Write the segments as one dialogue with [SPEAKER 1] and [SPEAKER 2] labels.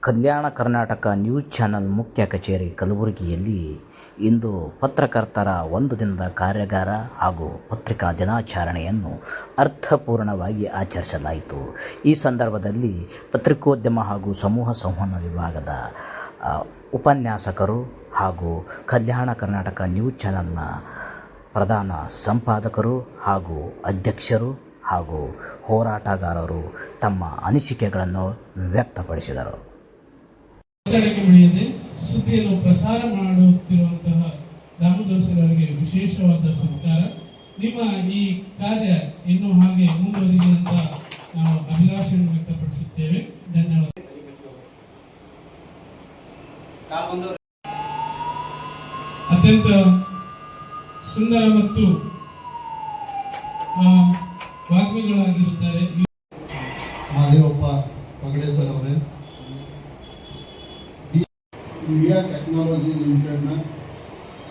[SPEAKER 1] Kalyana Karnataka news channel ಮುಖ್ಯ ಕಚೇರಿ ಕಲಬುರಗಿಯಲ್ಲಿ ಇಂದು ಪತ್ರಕರ್ತರ ಒಂದು ದಿನದ ಕಾರ್ಯಾಗಾರ ಹಾಗೂ ಪತ್ರಿಕಾ ದಿನಾಚರಣೆಯನ್ನು ಅರ್ಥಪೂರ್ಣವಾಗಿ ಆಚರಿಸಲಾಯಿತು. ಈ ಸಂದರ್ಭದಲ್ಲಿ ಪತ್ರಿಕೋದ್ಯಮ ಹಾಗೂ ಸಮೂಹ ಸಂವಹನ ವಿಭಾಗದ ಉಪನ್ಯಾಸಕರು ಹಾಗೂ ಕಲ್ಯಾಣ ಕರ್ನಾಟಕ ನ್ಯೂಸ್ ಚಾನೆಲ್ನ ಪ್ರಧಾನ ಸಂಪಾದಕರು ಹಾಗೂ ಅಧ್ಯಕ್ಷರು ಹಾಗೂ ಹೋರಾಟಗಾರರು ತಮ್ಮ ಅನಿಸಿಕೆಗಳನ್ನು ವ್ಯಕ್ತಪಡಿಸಿದರು.
[SPEAKER 2] ಸುದ್ದಿಯನ್ನು ಪ್ರಸಾರ ಮಾಡುತ್ತಿರುವಂತಹ ದಾಮೋದರ ಸರ್ ಅವರಿಗೆ ವಿಶೇಷವಾದ ಸತ್ಕಾರ. ನಿಮ್ಮ ಈ ಕಾರ್ಯ ಇನ್ನೂ ಹಾಗೆ ಮುಂದುವರಿಲಿ ಅಂತ ನಾವು ಅಭಿಲಾಷೆಯನ್ನು ವ್ಯಕ್ತಪಡಿಸುತ್ತೇವೆ. ಧನ್ಯವಾದ. ಅತ್ಯಂತ ಸುಂದರ ಮತ್ತು ವಾಗ್ಮಿಗಳಾಗಿರುತ್ತಾರೆ
[SPEAKER 3] ಮಾದೇವಪ್ಪ ಪಗಡೆ ಸರ್ ಅವರೇ, ಇಂಡಿಯಾ ಟೆಕ್ನಾಲಜಿ ಲಿಮಿಟೆಡ್ನ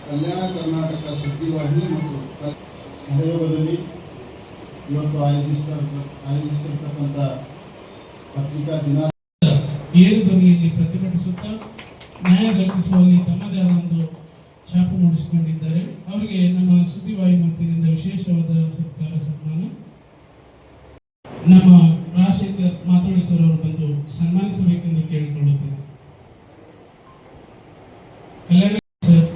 [SPEAKER 3] ಕಲ್ಯಾಣ ಕರ್ನಾಟಕ ಸುದ್ದಿವಾಹಿನಿ ಮತ್ತು ಸಹಯೋಗದಲ್ಲಿ ಇವತ್ತು ಆಯೋಜಿಸಿರ್ತಕ್ಕಂಥ ಪತ್ರಿಕಾ ದಿನ
[SPEAKER 2] ಏರು ಧ್ವನಿಯಲ್ಲಿ ಪ್ರತಿಭಟಿಸುತ್ತಾ ನ್ಯಾಯ ದೊರಕಿಸುವಲ್ಲಿ ತಮ್ಮದೇ ಆದ ಒಂದು ಛಾಪು ಮೂಡಿಸಿಕೊಂಡಿದ್ದಾರೆ. ಅವರಿಗೆ ನಮ್ಮ ಸುದ್ದಿವಾಹಿನಿ ವತಿಯಿಂದ ವಿಶೇಷವಾದ ಸತ್ಕಾರ ಸನ್ಮಾನ. ನಮ್ಮ ರಾಜಶೇಖರ್ ಮಾತಾಡಿಸೋರು ಅವರು ಬಂದು ಸನ್ಮಾನಿಸಬೇಕೆಂದು ಕೇಳಿಕೊಳ್ಳುತ್ತೇನೆ. ಕಲ್ಯಾಣ ಸರ್,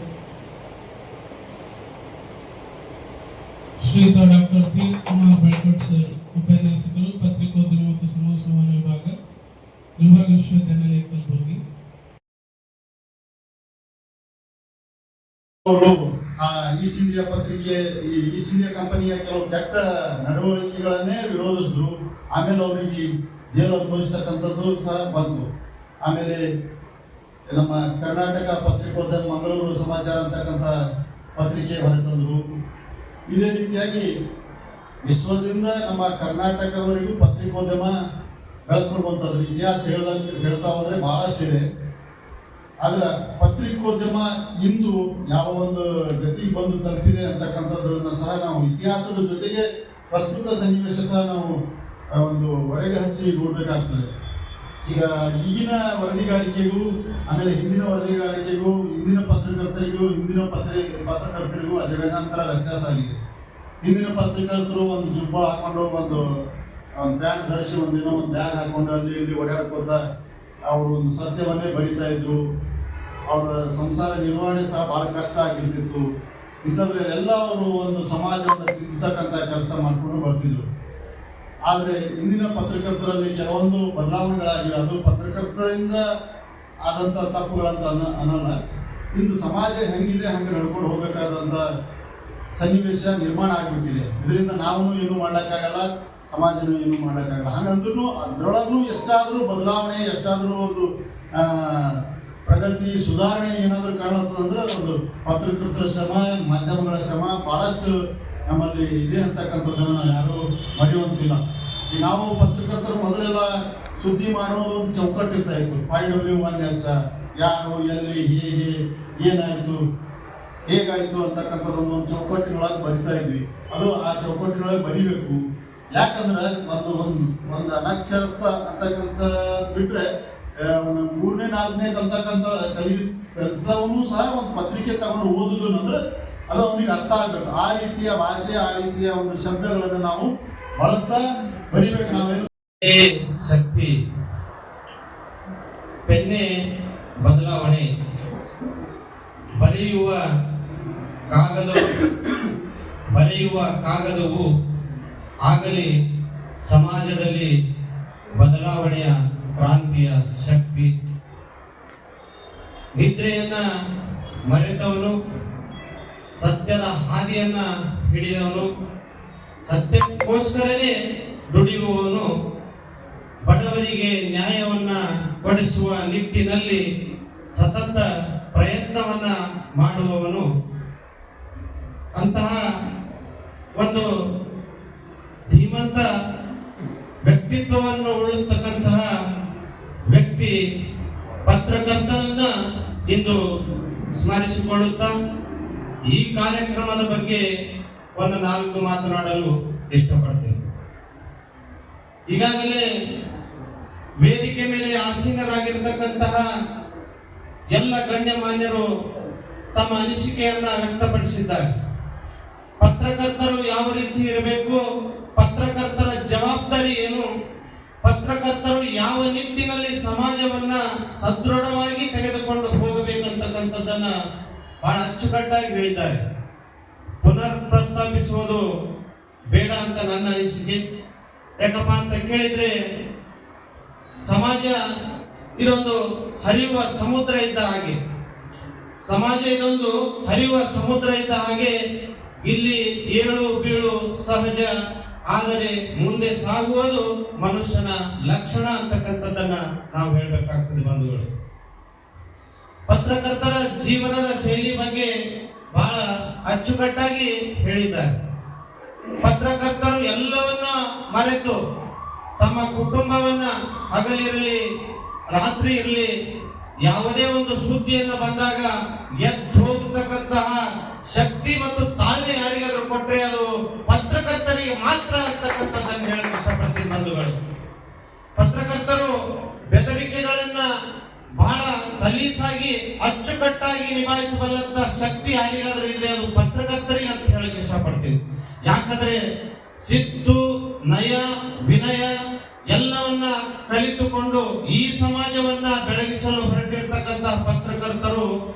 [SPEAKER 2] ಶ್ರೀಯುತ ಡಾಕ್ಟರ್ ತೀರ್ ಕುಮಾರ್ ಬೆಳ್ಕೋಟ್ ಸರ್, ಉಪನ್ಯಾಸಕರು, ಪತ್ರಿಕೋದ್ಯಮ ಮತ್ತು ಸಮೂಹ ಸಂವಹನ ವಿಭಾಗ, ಗುಲ್ಬರ್ಗ ವಿಶ್ವವಿದ್ಯಾನಿಲಯ ಕಲಬುರಗಿ.
[SPEAKER 3] ಅವರು ಈಸ್ಟ್ ಇಂಡಿಯಾ ಪತ್ರಿಕೆ, ಈಸ್ಟ್ ಇಂಡಿಯಾ ಕಂಪನಿಯ ಕೆಲವು ಕೆಟ್ಟ ನಡವಳಿಕೆಗಳನ್ನೇ ವಿರೋಧಿಸಿದ್ರು. ಆಮೇಲೆ ಅವರಿಗೆ ಜೈಲು ಅನುಭವಿಸ್ತಕ್ಕಂಥದ್ದು ಸಹ ಬಂತು. ಆಮೇಲೆ ನಮ್ಮ ಕರ್ನಾಟಕ ಪತ್ರಿಕೋದ್ಯಮ ಮಂಗಳೂರು ಸಮಾಚಾರ ಅಂತಕ್ಕಂಥ ಪತ್ರಿಕೆ ಹೊರತಂದರು. ಇದೇ ರೀತಿಯಾಗಿ ವಿಶ್ವದಿಂದ ನಮ್ಮ ಕರ್ನಾಟಕದವರೆಗೂ ಪತ್ರಿಕೋದ್ಯಮ ಬೆಳೆಸ್ಕೊಂಡು ಬಂತದ್ರು. ಇತಿಹಾಸ ಹೇಳ್ತಾ ಹೋದ್ರೆ ಬಹಳಷ್ಟಿದೆ. ಆದ್ರೆ ಪತ್ರಿಕೋದ್ಯಮ ಇಂದು ಯಾವ ಒಂದು ಗತಿಗೆ ಬಂದು ತಲುಪಿದೆ ಅಂತಕ್ಕಂಥದ್ದನ್ನು ಸಹ ನಾವು ಇತಿಹಾಸದ ಜೊತೆಗೆ ಪ್ರಸ್ತುತ ಸನ್ನಿವೇಶ ಸಹ ನಾವು ಒಂದು ಹೊರಗೆ ಹಚ್ಚಿ ನೋಡಬೇಕಾಗ್ತದೆ. ಈಗ ಈಗಿನ ವರದಿಗಾರಿಕೆಗೂ ಆಮೇಲೆ ಹಿಂದಿನ ವರದಿಗಾರಿಕೆಗೂ ಹಿಂದಿನ ಪತ್ರಕರ್ತರಿಗೂ ಪತ್ರಕರ್ತರಿಗೂ ಅಜಗಜಾಂತರ ವ್ಯತ್ಯಾಸ ಆಗಿದೆ. ಹಿಂದಿನ ಪತ್ರಕರ್ತರು ಒಂದು ಜುಬ್ಬ ಹಾಕೊಂಡು ಒಂದು ಪ್ಯಾಂಟ್ ಧರಿಸಿ ಒಂದಿನ ಒಂದು ಬ್ಯಾಗ್ ಹಾಕೊಂಡು ಅಲ್ಲಿ ಇಲ್ಲಿ ಓಡಾಡ್ಕೋತ ಅವರು ಒಂದು ಸತ್ಯವನ್ನೇ ಬರೀತಾ ಇದ್ರು. ಅವರ ಸಂಸಾರ ನಿರ್ವಹಣೆ ಸಹ ಬಹಳ ಕಷ್ಟ ಆಗಿರ್ತಿತ್ತು. ಇಂಥದ್ರೆಲ್ಲ ಅವರು ಒಂದು ಸಮಾಜವನ್ನು ತಿದ್ದತಕ್ಕಂಥ ಕೆಲಸ ಮಾಡಿಕೊಂಡು ಬರ್ತಿದ್ರು. ಆದರೆ ಇಂದಿನ ಪತ್ರಕರ್ತರಲ್ಲಿ ಕೆಲವೊಂದು ಬದಲಾವಣೆಗಳಾಗಿವೆ. ಅದು ಪತ್ರಕರ್ತರಿಂದ ಆದಂಥ ತಪ್ಪುಗಳಂತ ಅನ್ನಲ್ಲ. ಇಂದು ಸಮಾಜ ಹೆಂಗಿದೆ ಹಂಗೆ ನಡ್ಕೊಂಡು ಹೋಗಬೇಕಾದಂಥ ಸನ್ನಿವೇಶ ನಿರ್ಮಾಣ ಆಗಿಬಿಟ್ಟಿದೆ. ಇದರಿಂದ ನಾವು ಏನೂ ಮಾಡೋಕ್ಕಾಗಲ್ಲ, ಸಮಾಜನೂ ಏನೂ ಮಾಡೋಕ್ಕಾಗಲ್ಲ. ಹಾಗಂದ್ರೂ ಅದರೊಳಗೂ ಎಷ್ಟಾದರೂ ಬದಲಾವಣೆ, ಎಷ್ಟಾದರೂ ಒಂದು ಪ್ರಗತಿ, ಸುಧಾರಣೆ ಏನಾದರೂ ಕಾಣುತ್ತಂದ್ರೆ ಒಂದು ಪತ್ರಕರ್ತರ ಶ್ರಮ, ಮಾಧ್ಯಮಗಳ ಶ್ರಮ ಬಹಳಷ್ಟು ನಮ್ಮಲ್ಲಿ ಇದೆ ಅಂತಕ್ಕಂಥದ್ದನ್ನು ನಾವು ಯಾರೂ ಮರೆಯುವಂತಿಲ್ಲ. ಈಗ ನಾವು ಪತ್ರಕರ್ತರು ಮೊದಲೆಲ್ಲ ಸುದ್ದಿ ಮಾಡೋದು ಒಂದು ಚೌಕಟ್ಟು ಇರ್ತಾ ಇತ್ತು. 5W1H, ಯಾರು, ಎಲ್ಲಿ, ಹೇಗೆ, ಏನಾಯಿತು, ಹೇಗಾಯಿತು ಅಂತಕ್ಕಂಥದ್ದೊಂದು ಚೌಕಟ್ಟಿನೊಳಗೆ ಬರಿತಾ ಇದ್ವಿ. ಅದು ಆ ಚೌಕಟ್ಟಿನೊಳಗೆ ಬರಿಬೇಕು. ಯಾಕಂದ್ರೆ ಒಂದು ಅನಕ್ಷರಸ್ಥ ಅಂತಕ್ಕಂಥ ಬಿಟ್ಟರೆ ಒಂದು 3ನೇ 4ನೇ ಕಲ್ತಕ್ಕಂಥ ಕಲಿತವನು ಸಹ ಒಂದು ಪತ್ರಿಕೆ ತಗೊಂಡು ಓದುದು ಅಂದ್ರೆ ಅದು ಅವನಿಗೆ ಅರ್ಥ ಆಗಬೇಕು. ಆ ರೀತಿಯ ಭಾಷೆ, ಆ ರೀತಿಯ ಒಂದು ಶಬ್ದಗಳನ್ನು ನಾವು ಬಳಸ್ತಾ ಬರಿಬೇಕು. ನಾವೇನು
[SPEAKER 4] ಶಕ್ತಿ, ಪೆನ್ನೆ ಬದಲಾವಣೆ, ಬರೆಯುವ ಕಾಗದವು ಆಗಲಿ ಸಮಾಜದಲ್ಲಿ ಬದಲಾವಣೆಯ ಕ್ರಾಂತಿಯ ಶಕ್ತಿ. ನಿದ್ರೆಯನ್ನ ಮರೆತವನು, ಸತ್ಯದ ಹಾದಿಯನ್ನ ಹಿಡಿದವನು, ಸತ್ಯಕ್ಕೋಸ್ಕರನೇ ದುಡಿಯುವವನು, ಬಡವರಿಗೆ ನ್ಯಾಯವನ್ನ ಕೊಡಿಸುವ ನಿಟ್ಟಿನಲ್ಲಿ ಸತತ ಪ್ರಯತ್ನವನ್ನ ಮಾಡುವವನು. ಅಂತಹ ಒಂದು ಧೀಮಂತ ವ್ಯಕ್ತಿತ್ವವನ್ನು ಉಳಿಸ್ತಕ್ಕಂತಹ ವ್ಯಕ್ತಿ ಪತ್ರಕರ್ತನನ್ನ ಇಂದು ಸ್ಮರಿಸಿಕೊಳ್ಳುತ್ತಾ ಈ ಕಾರ್ಯಕ್ರಮದ ಬಗ್ಗೆ ಒಂದು 4 ಮಾತನಾಡಲು ಇಷ್ಟಪಡ್ತೇನೆ. ಈಗಾಗಲೇ ವೇದಿಕೆ ವೇದಿಕೆ ಮೇಲೆ ಆಸೀನರಾಗಿರ್ತಕ್ಕಂತಹ ಎಲ್ಲ ಗಣ್ಯಮಾನ್ಯರು ತಮ್ಮ ಅನಿಸಿಕೆಯನ್ನ ವ್ಯಕ್ತಪಡಿಸಿದ್ದಾರೆ. ಪತ್ರಕರ್ತರು ಯಾವ ರೀತಿ ಇರಬೇಕು, ಪತ್ರಕರ್ತರ ಜವಾಬ್ದಾರಿ ಏನು, ಪತ್ರಕರ್ತರು ಯಾವ ನಿಟ್ಟಿನಲ್ಲಿ ಸಮಾಜವನ್ನ ಸದೃಢವಾಗಿ ತೆಗೆದುಕೊಂಡು ಹೋಗಬೇಕಂತಕ್ಕಂಥದ್ದನ್ನ ಬಹಳ ಅಚ್ಚುಕಟ್ಟಾಗಿ ಹೇಳಿದ್ದಾರೆ. ಪುನರ್ ಪ್ರಸ್ತಾಪಿಸುವುದು ಬೇಡ ಅಂತ ನನ್ನ ಅನಿಸಿಕೆ. ಯಾಕಪ್ಪ ಅಂತ ಕೇಳಿದ್ರೆ, ಸಮಾಜ ಇದೊಂದು ಹರಿಯುವ ಸಮುದ್ರ ಇದ್ದ ಹಾಗೆ, ಸಮಾಜ ಇದೊಂದು ಹರಿಯುವ ಸಮುದ್ರ ಇದ್ದ ಹಾಗೆ. ಇಲ್ಲಿ ಏಳು ಬೀಳು ಸಹಜ, ಆದರೆ ಮುಂದೆ ಸಾಗುವುದು ಮನುಷ್ಯನ ಲಕ್ಷಣ ಅಂತಕ್ಕಂಥದ್ದನ್ನ ನಾವು ಹೇಳ್ಬೇಕಾಗ್ತದೆ ಬಂಧುಗಳು. ಪತ್ರಕರ್ತರ ಜೀವನದ ಶೈಲಿ ಬಗ್ಗೆ ಬಹಳ ಅಚ್ಚುಕಟ್ಟಾಗಿ ಹೇಳಿದ್ದಾರೆ. ಪತ್ರಕರ್ತರು ಎಲ್ಲವನ್ನ ಮರೆತು ತಮ್ಮ ಕುಟುಂಬವನ್ನ ಹಗಲಿರಲಿ ರಾತ್ರಿ ಇರಲಿ ಯಾವುದೇ ಒಂದು ಸುದ್ದಿಯನ್ನು ಬಂದಾಗ ಎದ್ದು ಹೋಗತಕ್ಕಂತಹ ಶಕ್ತಿ ಮತ್ತು ತಾಳ್ಮೆ ಯಾರಿಗಾದ್ರೂ ಕೊಟ್ಟರೆ ಅದು ಪತ್ರಕರ್ತರಿಗೆ ಮಾತ್ರ ಅಂತಕ್ಕಂಥದ್ದನ್ನು ಹೇಳಕ್ಕೆ ಇಷ್ಟಪಡ್ತೀನಿ ಬಂಧುಗಳು. ಪತ್ರಕರ್ತರು ಬೆದರಿಕೆಗಳನ್ನ ಬಹಳ ಸಲೀಸಾಗಿ ಅಚ್ಚುಕಟ್ಟಾಗಿ ನಿಭಾಯಿಸಬಲ್ಲಂತ ಶಕ್ತಿ ಯಾರಿಗಾದ್ರೂ ಇದ್ರೆ ಅದು ಪತ್ರಕರ್ತರಿಗೆ ಅಂತ ಹೇಳಕ್ಕೆ ಇಷ್ಟಪಡ್ತೀನಿ. ಯಾಕಂದ್ರೆ ಶಿಸ್ತು, ನಯ, ವಿನಯ ಎಲ್ಲವನ್ನ ಕಲಿತುಕೊಂಡು ಈ ಸಮಾಜವನ್ನ ಬೆಳಗಿಸಲು ಹೊರಟಿರ್ತಕ್ಕಂತಹ ಪತ್ರಕರ್ತರು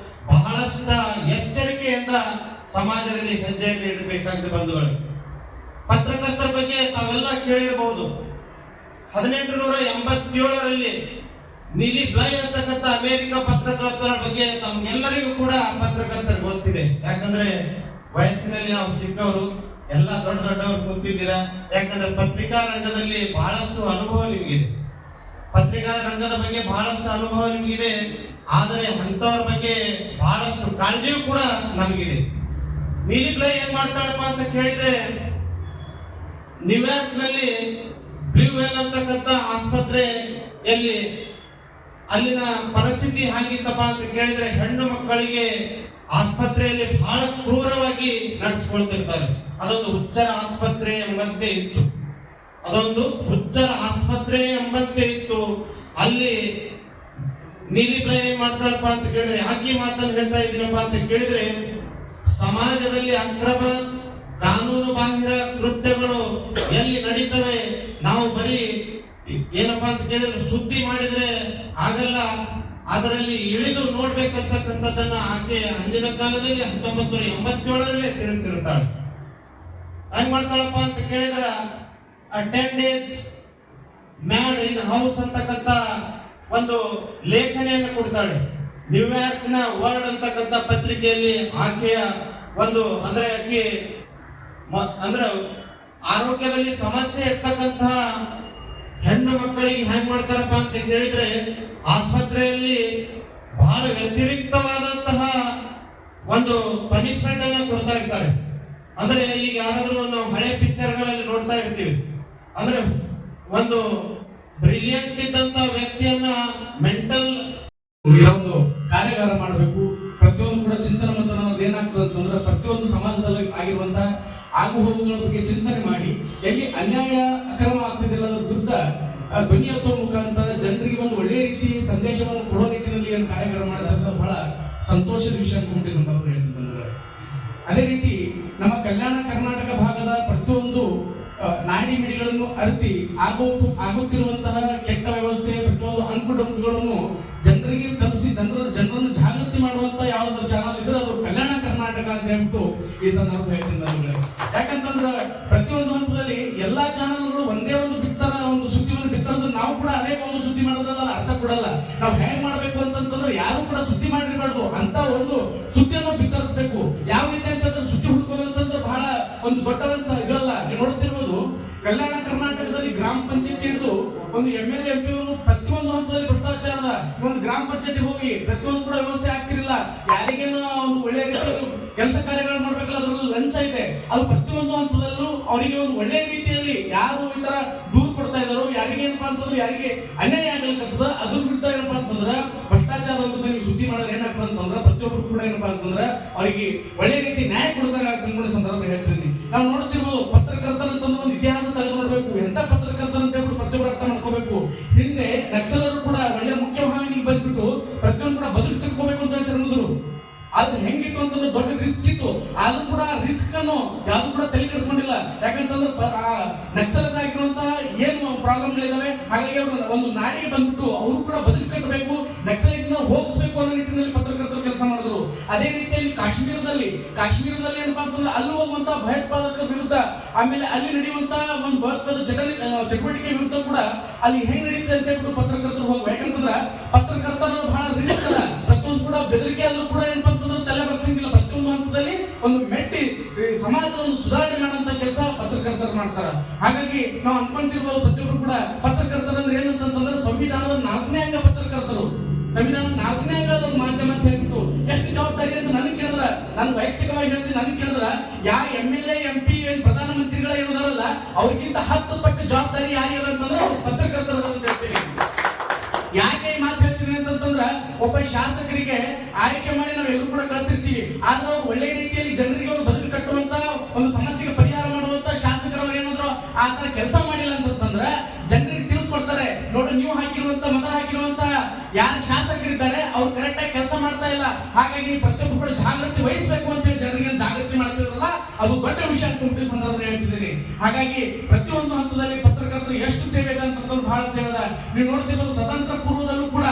[SPEAKER 4] ಬಹಳಷ್ಟು ಎಚ್ಚರಿಕೆಯಿಂದ ಸಮಾಜದಲ್ಲಿ ಹೆಜ್ಜೆಯನ್ನು ಇಡಬೇಕಾಗಿದೆ ಬಂಧುಗಳು. ಪತ್ರಕರ್ತರ ಬಗ್ಗೆ ತಾವೆಲ್ಲ ಕೇಳಿರಬಹುದು. 1887ರಲ್ಲಿ ನೀಲಿ ಬ್ಲೈ ಅಂತಕ್ಕಂಥ ಅಮೆರಿಕ ಪತ್ರಕರ್ತರ ಬಗ್ಗೆ ತಮ್ಗೆಲ್ಲರಿಗೂ ಕೂಡ ಪತ್ರಕರ್ತರಿಗೆ ಗೊತ್ತಿದೆ. ಯಾಕಂದ್ರೆ ವಯಸ್ಸಿನಲ್ಲಿ ನಾವು ಚಿಕ್ಕವರು, ಎಲ್ಲ ದೊಡ್ಡ ದೊಡ್ಡವರು ಕೂತಿದ್ದೀರಾ. ಯಾಕಂದ್ರೆ ಪತ್ರಿಕಾ ರಂಗದಲ್ಲಿ ಬಹಳಷ್ಟು ಅನುಭವ ನಿಮಗಿದೆ, ಪತ್ರಿಕಾ ರಂಗದ ಬಗ್ಗೆ ಬಹಳಷ್ಟು ಅನುಭವ ನಿಮಗಿದೆ. ಆದರೆ ಅಂತವರ ಬಗ್ಗೆ ಬಹಳಷ್ಟು ಕಾಳಜಿಯೂ ಕೂಡ ನಮಗಿದೆ. ನೀಲಿ ಬ್ಲೈ ಏನ್ ಮಾಡ್ತಾಳಪ್ಪ ಅಂತ ಕೇಳಿದ್ರೆ, ನ್ಯೂಯಾರ್ಕ್ ನಲ್ಲಿ ಬ್ಲೂ ವೆಲ್ ಅಂತಕ್ಕಂಥ ಆಸ್ಪತ್ರೆಯಲ್ಲಿ ಅಲ್ಲಿನ ಪರಿಸ್ಥಿತಿ ಹೇಗಿತ್ತಪ್ಪ ಅಂತ ಕೇಳಿದ್ರೆ, ಹೆಣ್ಣು ಮಕ್ಕಳಿಗೆ ಆಸ್ಪತ್ರೆಯಲ್ಲಿ ಬಹಳ ಕ್ರೂರವಾಗಿ ನಡೆಸ್ಕೊಳ್ತಿರ್ತಾರೆ. ಅದೊಂದು ಹುಚ್ಚರ ಆಸ್ಪತ್ರೆ ಎಂಬಂತೆ ಇತ್ತು, ಅದೊಂದು ಹುಚ್ಚರ ಆಸ್ಪತ್ರೆ ಎಂಬಂತೆ ಇತ್ತು. ಅಲ್ಲಿ ನೀಲಿ ಬ್ಲೈ ಏನ್ ಮಾಡ್ತಾರಪ್ಪ ಅಂತ ಕೇಳಿದ್ರೆ, ಯಾಕೆ ಮಾತನ್ನು ಹೇಳ್ತಾ ಇದ್ದೀನಪ್ಪ ಅಂತ ಕೇಳಿದ್ರೆ, ಸಮಾಜದಲ್ಲಿ ಅಕ್ರಮ ಕಾನೂನು ಬಾಹಿರ ಕೃತ್ಯಗಳು ಎಲ್ಲಿ ನಡೀತವೆ, ನಾವು ಬರೀ ಏನಪ್ಪಾ ಅಂತ ಕೇಳಿದ್ರೆ ಸುದ್ದಿ ಮಾಡಿದ್ರೆ ಆಗಲ್ಲ, ಅದರಲ್ಲಿ ಇಳಿದು ನೋಡ್ಬೇಕಂತಕ್ಕಂಥದ್ದನ್ನ ಆಕೆ ಅಂದಿನ ಕಾಲದಲ್ಲಿ 1987ರಲ್ಲೇ ತಿಳಿಸಿರ್ತಾಳೆ. ಹೆಂಗ್ ಮಾಡ್ತಾಳಪ್ಪ ಅಂತ ಕೇಳಿದ್ರ, 10 days ಮ್ಯಾಡ್ ಇನ್ ಹೌಸ್ ಅಂತಕ್ಕಂಥ ಒಂದು ಲೇಖನೆಯನ್ನು ಕೊಡ್ತಾಳೆ. ನ್ಯೂಯಾರ್ಕ್ ನ ವರ್ಲ್ಡ್ ಅಂತಕ್ಕಂಥ ಪತ್ರಿಕೆಯಲ್ಲಿ ಆಕೆಯ ಒಂದು ಆಕೆ ಅಂದ್ರೆ ಆರೋಗ್ಯದಲ್ಲಿ ಸಮಸ್ಯೆ ಇರ್ತಕ್ಕಂತಹ ಹೆಣ್ಣು ಮಕ್ಕಳಿಗೆ ಹೆಂಗ್ ಮಾಡ್ತಾರಪ್ಪ ಅಂತ ಕೇಳಿದ್ರೆ, ಆಸ್ಪತ್ರೆಯಲ್ಲಿ ಬಹಳ ವ್ಯತಿರಿಕ್ತವಾದಂತಹ ಒಂದು ಪನಿಷ್ಮೆಂಟ್ ಅನ್ನ ಕೊಡ್ತಾ ಇರ್ತಾರೆ. ಅಂದ್ರೆ ಈಗ ಯಾರಾದ್ರೂ ನಾವು ಹಳೆ ಪಿಕ್ಚರ್ಗಳಲ್ಲಿ ನೋಡ್ತಾ ಇರ್ತೀವಿ, ಅಂದ್ರೆ ಒಂದು ಬ್ರಿಲಿಯಂಟ್ ಇದ್ದಂತ ವ್ಯಕ್ತಿಯನ್ನ ಮೆಂಟಲ್
[SPEAKER 5] ಒಂದು ಕಾರ್ಯಾಗಾರ ಮಾಡಬೇಕು. ಪ್ರತಿಯೊಂದು ಕೂಡ ಚಿಂತನೆ ಮಂಥನ ಅನ್ನೋದು ಏನಾಗ್ತದೆ ಅಂತಂದ್ರೆ, ಪ್ರತಿಯೊಂದು ಸಮಾಜದಲ್ಲಿ ಆಗಿರುವಂತ ಆಗು ಹೋಗುಗಳ ಬಗ್ಗೆ ಚಿಂತನೆ ಮಾಡಿ, ಎಲ್ಲಿ ಅನ್ಯಾಯ ಅಕ್ರಮ ಆಗ್ತಿದಿಲ್ಲ ಅದರ ವಿರುದ್ಧ ಧ್ವನಿ ಎತ್ತುವ ಮುಖಾಂತರ ಜನರಿಗೆ ಒಂದು ಒಳ್ಳೆಯ ರೀತಿ ಸಂದೇಶವನ್ನು ಕೊಡೋ ನಿಟ್ಟಿನಲ್ಲಿ ಏನು ಕಾರ್ಯಾಗಾರ ಮಾಡಿದ್ರೆ ಬಹಳ ಸಂತೋಷದ ವಿಷಯ ಅನ್ಕೊಂಡೆ ಸಂದರ್ಭ ಹೇಳ್ತಿದ್ದಂದ್ರೆ. ಅದೇ ರೀತಿ ನಮ್ಮ ಕಲ್ಯಾಣ ಕರ್ನಾಟಕ ಭಾಗದ ಪ್ರತಿಯೊಂದು ನಾಡಿ ಮಿಡಿಗಳನ್ನು ಅರಿತಿ ಆಗುತ್ತಿರುವಂತಹ ಕೆಟ್ಟ ವ್ಯವಸ್ಥೆ, ಪ್ರತಿಯೊಂದು ಅಂಕುಡೊಂಕುಗಳನ್ನು ಜನರಿಗೆ ತಲುಪಿಸಿ ಜನರನ್ನು ಜಾಗೃತಿ ಮಾಡುವಂತ ಯಾವ್ದಾದ್ರು ಚಾನಲ್ ಇದ್ರೆ ಅದು ಕಲ್ಯಾಣ ಕರ್ನಾಟಕ ಅಂತ ಹೇಳ್ಬಿಟ್ಟು ಈ ಸಂದರ್ಭ ಹೇಳ್ತೀನಿ. ಯಾಕಂತಂದ್ರೆ ಪ್ರತಿಯೊಂದು ಹಂತದಲ್ಲಿ ಎಲ್ಲಾ ಚಾನಲ್ಗಳು ಒಂದೇ ಒಂದು ಬಿತ್ತರ ಒಂದು ಸುದ್ದಿಯನ್ನು ಬಿತ್ತರಿಸಿದ್ರೆ ನಾವು ಕೂಡ ಅದೇ ಒಂದು ಸುದ್ದಿ ಮಾಡೋದ್ರಲ್ಲ ಅರ್ಥ ಕೊಡಲ್ಲ. ನಾವು ಹೇಗೆ ಮಾಡ್ಬೇಕು ಅಂತಂದ್ರೆ, ಯಾರು ಕೂಡ ಸುದ್ದಿ ಮಾಡಿರ್ಬಾರ್ದು ಅಂತ ಒಂದು ಸುದ್ದಿಯನ್ನು ಬಿತ್ತರಿಸಬೇಕು. ಯಾವ ರೀತಿ ಅಂತಂದ್ರೆ ಸುದ್ದಿ ಹುಡುಕೋದಂತಂದ್ರೆ ಬಹಳ ಒಂದು ದೊಡ್ಡ ಇದಲ್ಲ. ನೀವು ನೋಡ್ತಿರ್ಬೋದು, ಕಲ್ಯಾಣ ಕರ್ನಾಟಕದಲ್ಲಿ ಗ್ರಾಮ ಪಂಚಾಯತ್ ಹಿಡಿದು ಒಂದು MLA MP ಅವರು ಪ್ರತಿಯೊಂದು ಹಂತದಲ್ಲಿ ಭ್ರಷ್ಟಾಚಾರದ ಒಂದು ಗ್ರಾಮ ಪಂಚಾಯತ್ ಹೋಗಿ ಪ್ರತಿಯೊಂದು ಕೂಡ ವ್ಯವಸ್ಥೆ ಆಗ್ತಿರಲಿಲ್ಲ. ಯಾರಿಗೇನೋ ಒಂದು ಒಳ್ಳೆಯ ರೀತಿಯಲ್ಲಿ ಕೆಲಸ ಕಾರ್ಯಗಳು ಮಾಡ್ಬೇಕಲ್ಲ, ಅದರಲ್ಲಿ ಲಂಚ ಇದೆ. ಅದು ಪ್ರತಿಯೊಂದು ಹಂತದಲ್ಲೂ ಅವರಿಗೆ ಒಂದು ಒಳ್ಳೆಯ ರೀತಿಯಲ್ಲಿ ಯಾರು ಈ ತರ ದೂರು ಕೊಡ್ತಾ ಇದ್ದಾರೋ, ಯಾರಿಗೆ ಏನಪ್ಪಾ ಅಂತಂದ್ರೆ ಯಾರಿಗೆ ಅನ್ಯಾಯ ಆಗ್ಲಿಕ್ಕದ ಅದ್ರ ವಿರುದ್ಧ ಏನಪ್ಪಾ ಅಂತಂದ್ರೆ ಭ್ರಷ್ಟಾಚಾರ ನೀವು ಸುದ್ದಿ ಮಾಡೋದು ಏನಾಗ್ತದೆ ಅಂತಂದ್ರೆ, ಪ್ರತಿಯೊಬ್ಬರು ಕೂಡ ಏನಪ್ಪಾ ಅಂತಂದ್ರೆ ಅವರಿಗೆ ಒಳ್ಳೆ ರೀತಿ ನ್ಯಾಯ ಕೊಡಿದಾಗ ಆಗ್ತದೆ ಸಂದರ್ಭ ಹೇಳ್ತೀನಿ. ನಾವು ನೋಡ್ತಿರ್ಬೋದು, ಪತ್ರಕರ್ತರ ಅಂತಂದ್ರೆ ಒಂದು ಇತಿಹಾಸ ತೆಗೆದು ನೋಡ್ಬೇಕು. ಎಂತ ಪತ್ರಕರ್ತರ ಅಂತ ಹೇಳ್ಬಿಟ್ಟು ಪ್ರತಿಯೊಬ್ಬರು ಅರ್ಥ ಮಾಡ್ಕೋಬೇಕು. ಹಿಂದೆ ನಕ್ಸಲರು ಅದು ಹೆಂಗಿತ್ತು ಅಂತಂದ್ರೆ ದೊಡ್ಡ ರಿಸ್ಕ್ ಇತ್ತು. ಆದ್ರೂ ಕೂಡ ರಿಸ್ಕ್ ಅನ್ನು ಯಾವ್ದು ಕೂಡ ತಲೆ ಕೆಡಿಸ್ಕೊಂಡಿಲ್ಲ. ಯಾಕಂತಂದ್ರೆ ನಕ್ಸಲತ್ ಆಗಿರುವಂತಹ ಏನು ಪ್ರಾಬ್ಲಮ್ಗಳಿದಾವೆ, ಹಾಗಾಗಿ ಅವರು ಒಂದು ನಾಡಿಗೆ ಬಂದ್ಬಿಟ್ಟು ಅವರು ಕೂಡ ಬದುಕು ಕಟ್ಟಬೇಕು, ನಕ್ಸಲೈಟ್ ಹೋಗಿಸ್ಬೇಕು ಅನ್ನೋ ನಿಟ್ಟಿನಲ್ಲಿ ಪತ್ರಕರ್ತರು ಕೆಲಸ ಮಾಡಿದ್ರು. ಅದೇ ರೀತಿಯಲ್ಲಿ ಕಾಶ್ಮೀರದಲ್ಲಿ ಏನಪ್ಪಾ ಅಂತಂದ್ರೆ ಅಲ್ಲಿ ಹೋಗುವಂತಹ ಭಯೋತ್ಪಾದಕ ವಿರುದ್ಧ, ಆಮೇಲೆ ಅಲ್ಲಿ ನಡೆಯುವಂತಹ ಒಂದು ಭಯೋತ್ಪಾದಕ ಚಟುವಟಿಕೆ ವಿರುದ್ಧ ಕೂಡ ಅಲ್ಲಿ ಹೆಂಗ್ ನಡೀತದೆ ಅಂತ ಹೇಳ್ಬಿಟ್ಟು ಪತ್ರಕರ್ತರು ಹೋಗ್ಬೇಕು. ಯಾಕಂತಂದ್ರೆ ಪತ್ರಕರ್ತರು ಬಹಳ ರಿಸ್ಕ್ ಅದ. ಪ್ರತಿಯೊಂದು ಕೂಡ ಬೆದರಿಕೆ ಆದ್ರೂ ಕೂಡ ಏನಪ್ಪಾ ಅಂತಂದ್ರೆ ತಲೆ ಬಗ್ಸಂಗಿಲ್ಲ. ಪ್ರತಿಯೊಂದು ಹಂತದಲ್ಲಿ ಒಂದು ಮೆಟ್ಟಿ ಸಮಾಜದ ಒಂದು ಸುಧಾರಣೆ ಮಾಡುವಂತ ಕೆಲಸ ಪತ್ರಕರ್ತರು ಮಾಡ್ತಾರ. ಹಾಗಾಗಿ ನಾವು ಅನ್ಕೊಂತಿರ್ಬೋದು ಪ್ರತಿಯೊಬ್ಬರು ಕೂಡ ಪತ್ರಕರ್ತರು ಅಂದ್ರೆ ಏನಂತಂದ್ರೆ ಸಂವಿಧಾನದ 4ನೇ ಅಂಗ ಪತ್ರಕರ್ತರು. ಸಂವಿಧಾನದ 4ನೇ ಅಂಗದ ಮಾಧ್ಯಮ ಅಂತ ಹೇಳ್ಬಿಟ್ಟು ಎಷ್ಟು ಜವಾಬ್ದಾರಿ ಅಂತ ನನಗೆ ಕೇಳಿದ್ರ, ನಾನು ವೈಯಕ್ತಿಕವಾಗಿ ಹೇಳ್ತೀನಿ, ನನಗೆ ಕೇಳಿದ್ರ ಯಾವ MLA MP ಪ್ರಧಾನಮಂತ್ರಿಗಳ ಏನದಾರಲ್ಲ ಅವ್ರಿಗಿಂತ 10 ಪಟ್ಟು ಜವಾಬ್ದಾರಿ ಯಾರಿಲ್ಲ ಅಂತಂದ್ರೆ ಪತ್ರಕರ್ತರು ಅಂತ ಹೇಳ್ತೀನಿ. ಯಾಕೆ ಈ ಮಾತು ಹೇಳ್ತೀನಿ ಅಂತಂದ್ರ, ಒಬ್ಬ ಶಾಸಕರಿಗೆ ಆಯ್ಕೆ ಮಾಡಿ ನಾವು ಎಲ್ಲರೂ ಕೂಡ ಕಳಿಸಿರ್ತೀವಿ, ಆದ್ರೆ ಅವ್ರು ಒಳ್ಳೆ ರೀತಿಯಲ್ಲಿ ಜನರಿಗೆ ಒಂದು ಬದುಕು ಕಟ್ಟುವಂತ ಒಂದು ಸಮಸ್ಯೆಗೆ ಪರಿಹಾರ ಮಾಡುವಂತ ಶಾಸಕರವ್ರು ಏನಾದ್ರು ಆ ತರ ಕೆಲಸ ಮಾಡಿಲ್ಲ ಅಂತಂದ್ರ ಜನರಿಗೆ ತಿಳಿಸ್ಕೊಡ್ತಾರೆ, ನೋಡಿ ನೀವು ಮತ ಹಾಕಿರುವಂತ ಯಾರು ಶಾಸಕರಿದ್ದಾರೆ ಅವ್ರು ಕರೆಕ್ಟ್ ಆಗಿ ಕೆಲಸ ಮಾಡ್ತಾ ಇಲ್ಲ, ಹಾಗಾಗಿ ಪ್ರತಿಯೊಬ್ಬರು ಕೂಡ ಜಾಗೃತಿ ವಹಿಸಬೇಕು ಅಂತ ಹೇಳಿ ಜನರಿಗೆ ಜಾಗೃತಿ ಮಾಡ್ತಿರಲ್ಲ, ಅದು ದೊಡ್ಡ ವಿಷಯ ಅಂತ ಸಂದರ್ಭದಲ್ಲಿ ಹೇಳ್ತಿದ್ದೀನಿ. ಹಾಗಾಗಿ ಪ್ರತಿಯೊಂದು ಹಂತದಲ್ಲಿ ಪತ್ರಕರ್ತರು ಎಷ್ಟು ಸೇವೆ ಇದೆ ಅಂತಂದ್ರೆ ಬಹಳ ಸೇವೆ ಇದೆ. ನೀವು ನೋಡ್ತಿರ್ಬೋದು ಸ್ವತಂತ್ರ ಪೂರ್ವದಲ್ಲೂ ಕೂಡ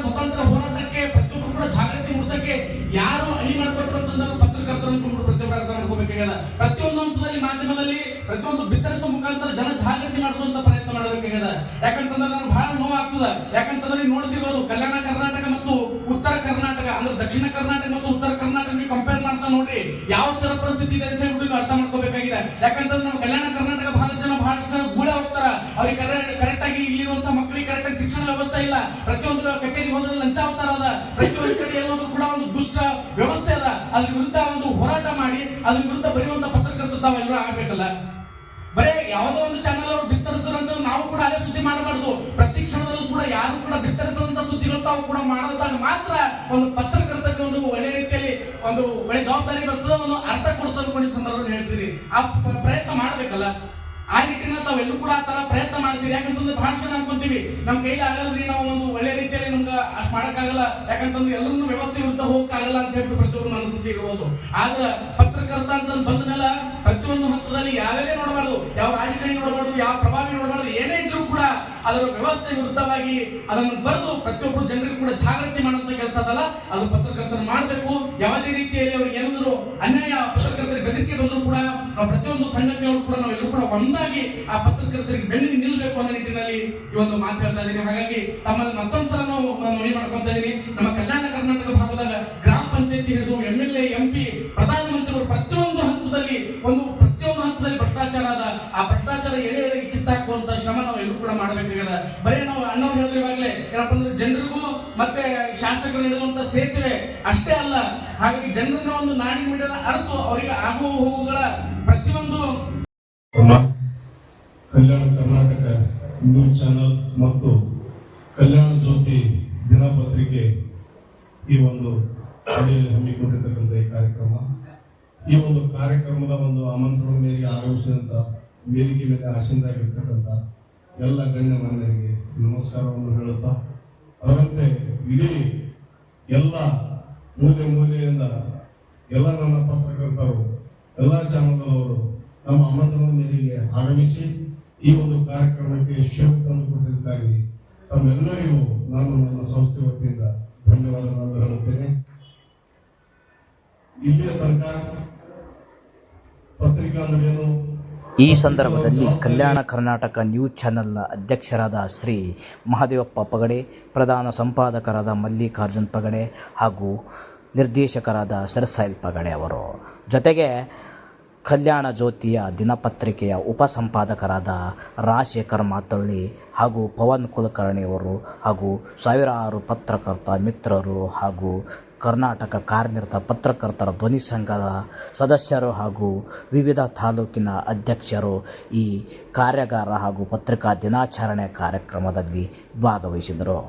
[SPEAKER 5] ಸ್ವತಂತ್ರ ಹೋರಾಟಕ್ಕೆ ಪ್ರತಿಯೊಬ್ಬರು ಕೂಡ ಜಾಗೃತಿ ಮೂಡಿಸಕ್ಕೆ ಯಾರು ಅಣಿ ಮಾಡ್ಕೊಟ್ರು ಅಂತಂದ್ರೆ ಪತ್ರಕರ್ತರನ್ನು ಪ್ರತಿಯೊಬ್ಬರು ಅರ್ಥ ಮಾಡ್ಕೋಬೇಕಾಗ್ಯದ. ಪ್ರತಿಯೊಂದು ಹಂತದಲ್ಲಿ ಮಾಧ್ಯಮದಲ್ಲಿ ಪ್ರತಿಯೊಂದು ಬಿತ್ತರಿಸುವ ಮುಖಾಂತರ ಜನ ಜಾಗೃತಿ ಮಾಡಿಸುವಂತ ಪ್ರಯತ್ನ ಮಾಡಬೇಕಾಗ್ಯದ. ಯಾಕಂತಂದ್ರೆ ನಾನು ಬಹಳ ನೋವಾಗ್ತದ. ಯಾಕಂತಂದ್ರೆ ನೀವು ನೋಡ್ತಿರ್ಬೋದು ಕಲ್ಯಾಣ ಕರ್ನಾಟಕ ಮತ್ತು ಉತ್ತರ ಕರ್ನಾಟಕ ಅಂದ್ರೆ ದಕ್ಷಿಣ ಕರ್ನಾಟಕ ಮತ್ತು ಉತ್ತರ ಕರ್ನಾಟಕ ನೀವು ಕಂಪೇರ್ ಮಾಡ್ತಾ ನೋಡ್ರಿ ಯಾವ ತರ ಪರಿಸ್ಥಿತಿ ಇದೆ ಅಂತ ಹೇಳ್ಬಿಟ್ಟು ನೀವು ಅರ್ಥ ಮಾಡ್ಕೋಬೇಕಾಗಿದೆ. ಯಾಕಂತಂದ್ರೆ ನಮ್ಮ ಕಲ್ಯಾಣ ಕರ್ನಾಟಕ ಬಹಳಷ್ಟು ಜನ ಗೂಳೆ ಹೋಗ್ತಾರ, ಅವ್ರಿಗೆ ಕರೆಕ್ಟ್ ಆಗಿ ಇಲ್ಲಿರುವಂತ ಮಕ್ಕಳಿಗೆ ಕರೆಕ್ಟ್ ಆಗಿ ಶಿಕ್ಷಣ ವ್ಯವಸ್ಥೆ ಇಲ್ಲ, ಪ್ರತಿಯೊಂದು ಕಚೇರಿ ಹೋದ್ರೆ ಲಂಚ ಅವತಾರ ಅದ, ಪ್ರತಿಯೊಂದು ಕಡೆ ಎಲ್ಲೋದ್ರು ಕೂಡ ಒಂದು ದುಷ್ಟ ವ್ಯವಸ್ಥೆ ಅದ. ಅದ್ರ ವಿರುದ್ಧ ಒಂದು ಹೋರಾಟ ಮಾಡಿ ಅದ್ರ ವಿರುದ್ಧ ಬರೆಯುವಂತ ಪತ್ರಕರ್ತರು ತಾವೆಲ್ಲರೂ ಆಗ್ಬೇಕಲ್ಲ. ಬರೇ ಯಾವುದೋ ಒಂದು ಚಾನಲ್ ಅವರು ಬಿತ್ತರಿಸಿದ್ರಂತ ನಾವು ಕೂಡ ಅದೇ ಸುದ್ದಿ ಮಾಡಬಾರ್ದು. ಪ್ರತಿ ಕ್ಷಣದಲ್ಲೂ ಕೂಡ ಯಾರು ಕೂಡ ಬಿತ್ತರಿಸಿದಂತ ಸುದ್ದಿಗಳು ತಾವು ಕೂಡ ಮಾಡೋದಾಗ ಮಾತ್ರ ಒಂದು ಪತ್ರಕರ್ತಕ್ಕೆ ಒಂದು ಒಳ್ಳೆ ರೀತಿಯಲ್ಲಿ ಒಂದು ಒಳ್ಳೆ ಜವಾಬ್ದಾರಿ ಬರ್ತದೆ, ಒಂದು ಅರ್ಥ ಕೊಡ್ತಾ ಅನ್ಕೊಂಡು ಸಂದರ್ಭದಲ್ಲಿ ಹೇಳ್ತೀರಿ. ಆ ಪ್ರಯತ್ನ ಮಾಡ್ಬೇಕಲ್ಲ. ಆ ನಿಟ್ಟಿನಲ್ಲಿ ತಾವೆಲ್ಲರೂ ಕೂಡ ಆ ತರ ಪ್ರಯತ್ನ ಮಾಡ್ತೀವಿ. ಯಾಕಂತಂದ್ರೆ ಬಹಳ ಜನ ಅನ್ಕೊಂತೀವಿ ನಮ್ ಕೈಲಿ ಆಗಲ್ರಿ, ನಾವು ಒಂದು ಒಳ್ಳೆ ರೀತಿಯಲ್ಲಿ ನಮ್ಗೆ ಅಷ್ಟು ಮಾಡಕ್ಕಾಗಲ್ಲ, ಯಾಕಂತಂದ್ರೆ ಎಲ್ಲರೂ ವ್ಯವಸ್ಥೆ ವಿರುದ್ಧ ಹೋಗಕ್ಕಾಗಲ್ಲ ಅಂತ ಹೇಳ್ಬಿಟ್ಟು ಪ್ರತಿಯೊಬ್ಬರು ಅನಿಸುತ್ತೆ ಇರ್ಬೋದು. ಆದ್ರೆ ಪತ್ರಕರ್ತ ಅಂತ ಬಂದ ಮೇಲೆ ಪ್ರತಿಯೊಂದು ಹಂತದಲ್ಲಿ ಯಾವ್ಯಾವೇ ನೋಡಬಾರ್ದು, ಯಾವ ರಾಜಕಾರಣಿ ನೋಡಬಾರ್ದು, ಯಾವ ಪ್ರಭಾವಿ ನೋಡಬಾರ್ದು, ಏನೇ ಇದ್ರೂ ಕೂಡ ಅದರ ವ್ಯವಸ್ಥೆ ವಿರುದ್ಧವಾಗಿ ಅದನ್ನು ಬರೆದು ಪ್ರತಿಯೊಬ್ಬರು ಜನರಿಗೆ ಕೂಡ ಜಾಗೃತಿ ಮಾಡುವಂತ ಕೆಲಸ ಅದಲ್ಲ, ಅದು ಪತ್ರಕರ್ತರು ಮಾಡಬೇಕು. ಯಾವುದೇ ರೀತಿಯಲ್ಲಿ ಅವ್ರಿಗೆ ಏನಾದ್ರು ಅನ್ಯಾಯ ಪತ್ರಕರ್ತರಿಗೆ ಬೆದರಿಕೆ ಬಂದ್ರು ಕೂಡ ನಾವು ಪ್ರತಿಯೊಂದು ಸಂಘಟನೆಯವರು ಕೂಡ ನಾವೆಲ್ಲರೂ ಕೂಡ ಒಂದಾಗಿ ಆ ಪತ್ರಕರ್ತರಿಗೆ ಬೆನ್ನಿಗೆ ನಿಲ್ಲಬೇಕು ಅನ್ನೋ ನಿಟ್ಟಿನಲ್ಲಿ ಈ ಒಂದು ಮಾತು ಹೇಳ್ತಾ ಇದ್ದೀನಿ. ಹಾಗಾಗಿ ತಮ್ಮಲ್ಲಿ ಮತ್ತೊಂದ್ಸಲ ನಾವು ಮನವಿ ಮಾಡ್ಕೊಂತ ಇದೀನಿ. ನಮ್ಮ ಕಲ್ಯಾಣ ಕರ್ನಾಟಕ ಭಾಗದಾಗ ಗ್ರಾಮ ಪಂಚಾಯತಿ ಹಿಡಿದು MLA MP ಪ್ರಧಾನಮಂತ್ರಿಗಳು ಪ್ರತಿಯೊಂದು ಹಂತದಲ್ಲಿ ಭ್ರಷ್ಟಾಚಾರ ಅದ. ಆ ಭ್ರಷ್ಟಾಚಾರ ಎಳೆ ಕಿತ್ತಾಕುವಂತ ಶ್ರಮ ನಾವು ಎಲ್ಲರೂ ಕೂಡ ಮಾಡಬೇಕಾಗದ. ಬರೀ ನಾವು ಅಣ್ಣವ್ರು ಹೇಳಿದ್ರೆ ಇವಾಗಲೇ ಏನಪ್ಪ ಅಂದ್ರೆ ಜನರಿಗೂ ಮತ್ತೆ ಶಾಸಕರು ನಡೆಯುವಂತ ಸೇತುವೆ ಅಷ್ಟೇ ಅಲ್ಲ, ಹಾಗಾಗಿ ಜನರನ್ನ ಒಂದು ನಾಡಿನ ಮಿಡಿಯದ ಅರ್ಥ ಅವರಿಗೆ ಆಗುವ ಹೋಗುಗಳ ಪ್ರತಿಯೊಂದು
[SPEAKER 6] ಕಲ್ಯಾಣ ಕರ್ನಾಟಕ ನ್ಯೂಸ್ ಚಾನಲ್ ಮತ್ತು ಕಲ್ಯಾಣ ಜ್ಯೋತಿ ದಿನಪತ್ರಿಕೆ ಈ ಒಂದು ಅಡಿಯಲ್ಲಿ ಹಮ್ಮಿಕೊಂಡಿರ್ತಕ್ಕಂಥ ಈ ಕಾರ್ಯಕ್ರಮ, ಈ ಒಂದು ಕಾರ್ಯಕ್ರಮದ ಒಂದು ಆಮಂತ್ರಣದ ಮೇರೆಗೆ ಆಗಮಿಸಿದಂಥ ವೇದಿಕೆ ಮೇಲೆ ಆಸೀನರಾಗಿರ್ತಕ್ಕಂಥ ಎಲ್ಲ ಗಣ್ಯಮಾನ್ಯರಿಗೆ ನಮಸ್ಕಾರವನ್ನು ಹೇಳುತ್ತಾ, ಅದರಂತೆ ಇಡೀ ಎಲ್ಲ ಮೂಲೆಯಿಂದ ಎಲ್ಲ ನನ್ನ ಪತ್ರಕರ್ತರು, ಎಲ್ಲ ಚಾನಲ್ದವರು ನಮ್ಮ ಆಮಂತ್ರಣದ ಮೇರೆಗೆ ಆಗಮಿಸಿ ಈ ಒಂದು ಕಾರ್ಯಕ್ರಮಕ್ಕೆ ಶೋಭ ತಂದು ಕೊಟ್ಟಿದ್ದಕ್ಕಾಗಿ ತಮ್ಮೆಲ್ಲರಿಗೂ ನಾನು ನನ್ನ ಸಂಸ್ಥೆ ವತಿಯಿಂದ ಧನ್ಯವಾದಗಳನ್ನು ಹೇಳುತ್ತೇನೆ. ಇಲ್ಲಿಯ ತನಕ ಪತ್ರಿಕಾ ಅಂದ್ರೇನು.
[SPEAKER 1] ಈ ಸಂದರ್ಭದಲ್ಲಿ ಕಲ್ಯಾಣ ಕರ್ನಾಟಕ ನ್ಯೂಸ್ ಚಾನೆಲ್ನ ಅಧ್ಯಕ್ಷರಾದ ಶ್ರೀ ಮಹದೇವಪ್ಪ ಪಗಡೆ, ಪ್ರಧಾನ ಸಂಪಾದಕರಾದ ಮಲ್ಲಿಕಾರ್ಜುನ್ ಪಗಡೆ ಹಾಗೂ ನಿರ್ದೇಶಕರಾದ ಸರ್ಸಾಯಿಲ್ ಪಗಡೆ ಅವರು, ಜೊತೆಗೆ ಕಲ್ಯಾಣ ಜ್ಯೋತಿಯ ದಿನಪತ್ರಿಕೆಯ ಉಪಸಂಪಾದಕರಾದ ರಾಜಶೇಖರ್ ಮಾತಳ್ಳಿ ಹಾಗೂ ಪವನ್ ಕುಲಕರ್ಣಿಯವರು ಹಾಗೂ ಸಾವಿರಾರು ಪತ್ರಕರ್ತ ಮಿತ್ರರು ಹಾಗೂ ಕರ್ನಾಟಕ ಕಾರ್ಯನಿರತ ಪತ್ರಕರ್ತರ ಧ್ವನಿ ಸಂಘದ ಸದಸ್ಯರು ಹಾಗೂ ವಿವಿಧ ತಾಲೂಕಿನ ಅಧ್ಯಕ್ಷರು ಈ ಕಾರ್ಯಾಗಾರ ಹಾಗೂ ಪತ್ರಿಕಾ ದಿನಾಚರಣೆ ಕಾರ್ಯಕ್ರಮದಲ್ಲಿ ಭಾಗವಹಿಸಿದರು.